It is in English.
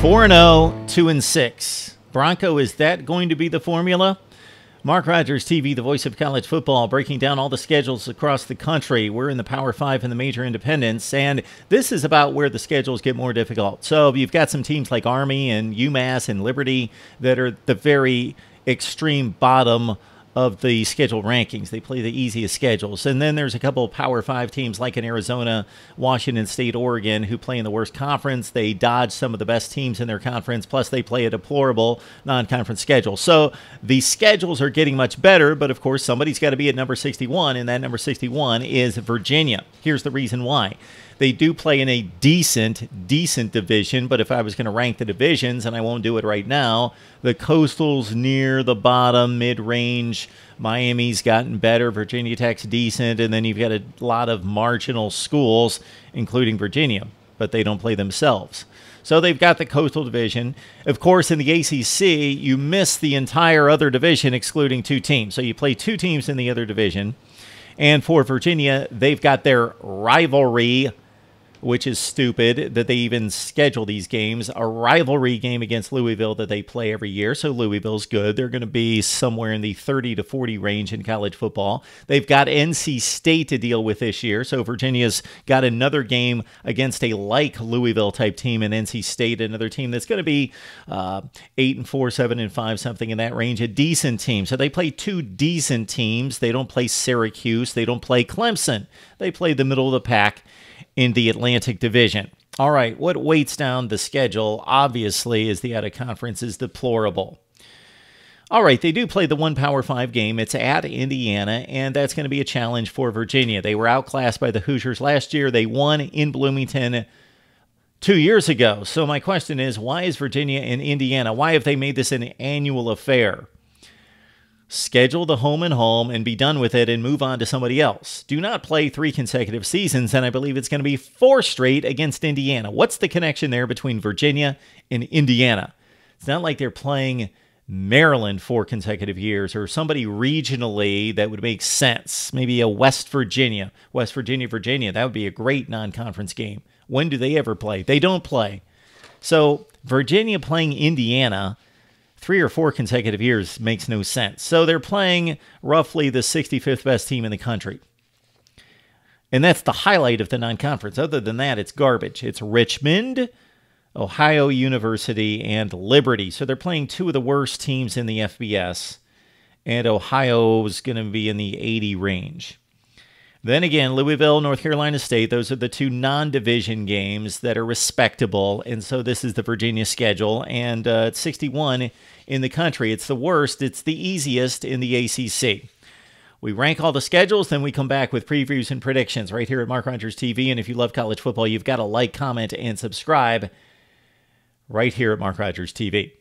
4-0, 2-6. Bronco, is that going to be the formula? Mark Rogers TV, the voice of college football, breaking down all the schedules across the country. We're in the Power 5 and the major independents, and this is about where the schedules get more difficult. So you've got some teams like Army and UMass and Liberty that are the very extreme bottom of the schedule rankings. They play the easiest schedules. And then there's a couple of Power 5 teams like in Arizona, Washington State, Oregon, who play in the worst conference. They dodge some of the best teams in their conference, plus they play a deplorable non-conference schedule. So the schedules are getting much better, but of course somebody's got to be at number 61, and that number 61 is Virginia. Here's the reason why. They do play in a decent division, but if I was going to rank the divisions, and I won't do it right now, the Coastal's near the bottom, mid-range. Miami's gotten better. Virginia Tech's decent, and then you've got a lot of marginal schools, including Virginia, but they don't play themselves. So they've got the Coastal Division. Of course, in the ACC, you miss the entire other division, excluding 2 teams. So you play 2 teams in the other division. And for Virginia, they've got their rivalry, which is stupid that they even schedule these games, a rivalry game against Louisville that they play every year. So Louisville's good. They're going to be somewhere in the 30 to 40 range in college football. They've got NC State to deal with this year. So Virginia's got another game against a like Louisville type team in NC State, another team that's going to be 8-4, 7-5, something in that range, a decent team. So they play 2 decent teams. They don't play Syracuse. They don't play Clemson. They play the middle of the pack in the Atlantic Division. All right, what weights down the schedule, obviously, is the out-of-conference is deplorable. All right, they do play the one Power 5 game. It's at Indiana, and that's going to be a challenge for Virginia. They were outclassed by the Hoosiers last year. They won in Bloomington 2 years ago. So my question is, why is Virginia in Indiana? Why have they made this an annual affair? Schedule the home and home and be done with it and move on to somebody else. Do not play 3 consecutive seasons, and I believe it's going to be 4 straight against Indiana. What's the connection there between Virginia and Indiana? It's not like they're playing Maryland 4 consecutive years or somebody regionally that would make sense. Maybe a West Virginia, Virginia. That would be a great non-conference game. When do they ever play? They don't play. So Virginia playing Indiana 3 or 4 consecutive years makes no sense. So they're playing roughly the 65th best team in the country. And that's the highlight of the non-conference. Other than that, it's garbage. It's Richmond, Ohio University, and Liberty. So they're playing 2 of the worst teams in the FBS. And Ohio's going to be in the 80 range. Then again, Louisville, North Carolina State, those are the 2 non-division games that are respectable. And so this is the Virginia schedule. And it's 61 in the country. It's the worst. It's the easiest in the ACC. We rank all the schedules, then we come back with previews and predictions right here at Mark Rogers TV. And if you love college football, you've got to like, comment, and subscribe right here at Mark Rogers TV.